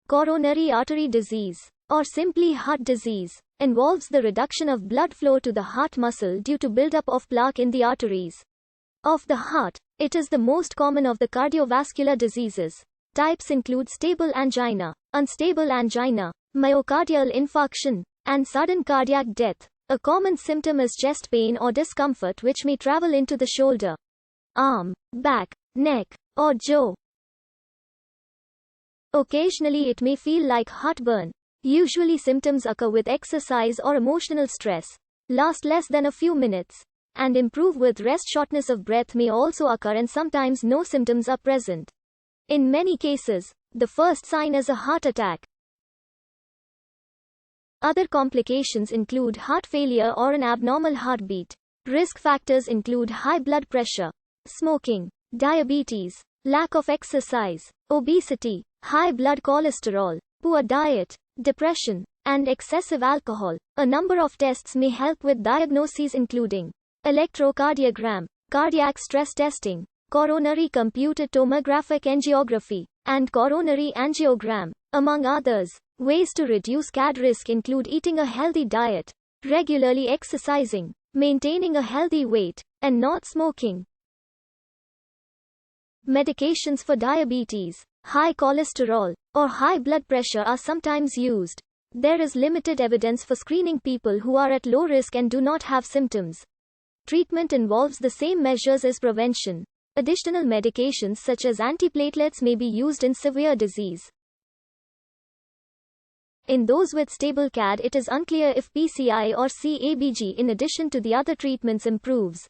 Coronary artery disease, or simply heart disease, involves the reduction of blood flow to the heart muscle due to buildup of plaque in the arteries of the heart. It is the most common of the cardiovascular diseases. Types include stable angina, unstable angina, myocardial infarction, and sudden cardiac death. A common symptom is chest pain or discomfort which may travel into the shoulder, arm, back, neck, or jaw. Occasionally it may feel like heartburn. Usually symptoms occur with exercise or emotional stress, last less than a few minutes, and improve with rest. Shortness of breath may also occur and sometimes no symptoms are present. In many cases, the first sign is a heart attack. Other complications include heart failure or an abnormal heartbeat. Risk factors include high blood pressure, smoking, diabetes, lack of exercise, obesity, high blood cholesterol, poor diet, depression, and excessive alcohol. A number of tests may help with diagnoses including electrocardiogram, cardiac stress testing, coronary computed tomographic angiography, and coronary angiogram, among others. Ways to reduce CAD risk include eating a healthy diet, regularly exercising, maintaining a healthy weight, and not smoking. Medications for diabetes, high cholesterol, or high blood pressure are sometimes used. There is limited evidence for screening people who are at low risk and do not have symptoms. Treatment involves the same measures as prevention. Additional medications such as antiplatelets may be used in severe disease. In those with stable CAD, it is unclear if PCI or CABG in addition to the other treatments improves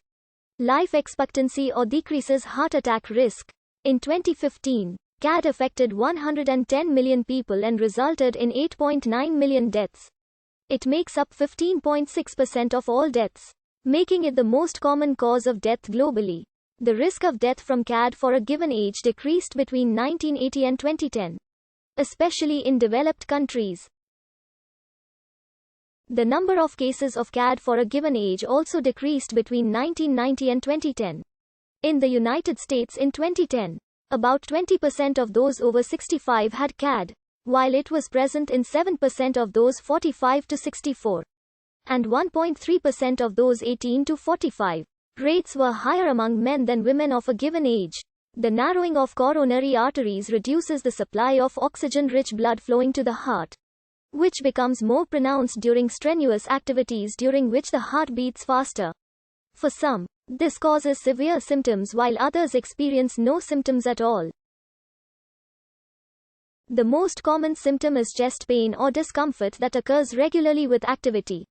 life expectancy or decreases heart attack risk. In 2015, CAD affected 110 million people and resulted in 8.9 million deaths. It makes up 15.6% of all deaths, making it the most common cause of death globally. The risk of death from CAD for a given age decreased between 1980 and 2010, especially in developed countries. The number of cases of CAD for a given age also decreased between 1990 and 2010. In the United States in 2010, about 20% of those over 65 had CAD, while it was present in 7% of those 45 to 64, and 1.3% of those 18 to 45. Rates were higher among men than women of a given age. The narrowing of coronary arteries reduces the supply of oxygen-rich blood flowing to the heart, which becomes more pronounced during strenuous activities during which the heart beats faster. For some, this causes severe symptoms while others experience no symptoms at all. The most common symptom is chest pain or discomfort that occurs regularly with activity,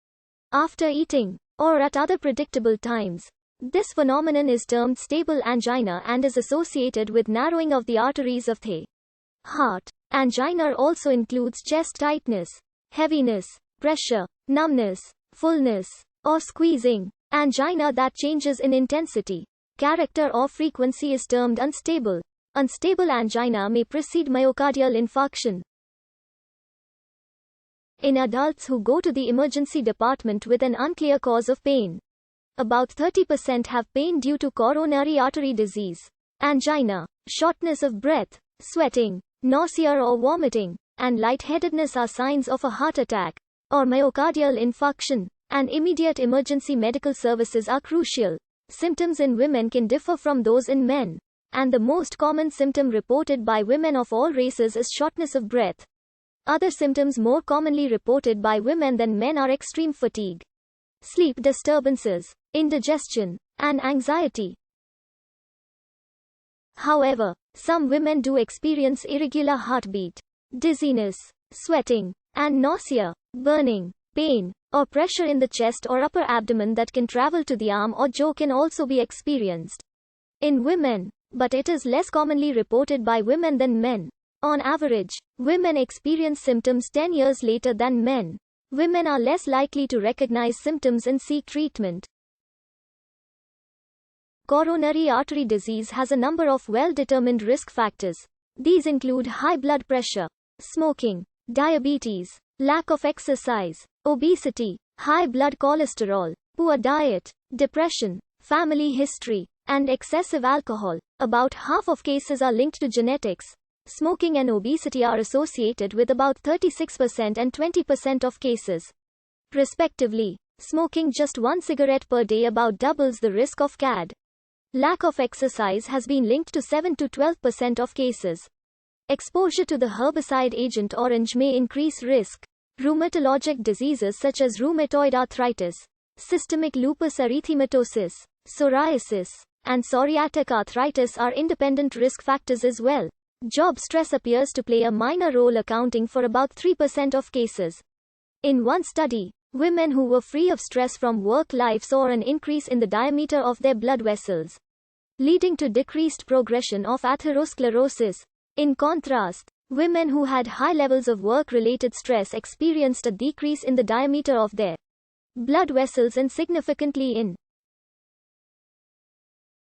after eating, or at other predictable times. This phenomenon is termed stable angina and is associated with narrowing of the arteries of the heart. Angina also includes chest tightness, heaviness, pressure, numbness, fullness, or squeezing. Angina that changes in intensity, character, or frequency is termed unstable. Unstable angina may precede myocardial infarction. In adults who go to the emergency department with an unclear cause of pain, about 30% have pain due to coronary artery disease. Angina, shortness of breath, sweating, nausea or vomiting, and lightheadedness are signs of a heart attack or myocardial infarction, and immediate emergency medical services are crucial. Symptoms in women can differ from those in men, and the most common symptom reported by women of all races is shortness of breath. Other symptoms more commonly reported by women than men are extreme fatigue, sleep disturbances, indigestion, and anxiety. However, some women do experience irregular heartbeat, dizziness, sweating, and nausea, burning, pain, or pressure in the chest or upper abdomen that can travel to the arm or jaw can also be experienced in women, but it is less commonly reported by women than men. On average, women experience symptoms 10 years later than men. Women are less likely to recognize symptoms and seek treatment. Coronary artery disease has a number of well-determined risk factors. These include high blood pressure, smoking, diabetes, lack of exercise, obesity, high blood cholesterol, poor diet, depression, family history, and excessive alcohol. About half of cases are linked to genetics. Smoking and obesity are associated with about 36% and 20% of cases, respectively. Smoking just one cigarette per day about doubles the risk of CAD. Lack of exercise has been linked to 7 to 12% of cases. Exposure to the herbicide Agent Orange may increase risk. Rheumatologic diseases such as rheumatoid arthritis, systemic lupus erythematosus, psoriasis, and psoriatic arthritis are independent risk factors as well. Job stress appears to play a minor role, accounting for about 3% of cases. In one study, women who were free of stress from work life saw an increase in the diameter of their blood vessels, leading to decreased progression of atherosclerosis. In contrast, women who had high levels of work-related stress experienced a decrease in the diameter of their blood vessels and significantly in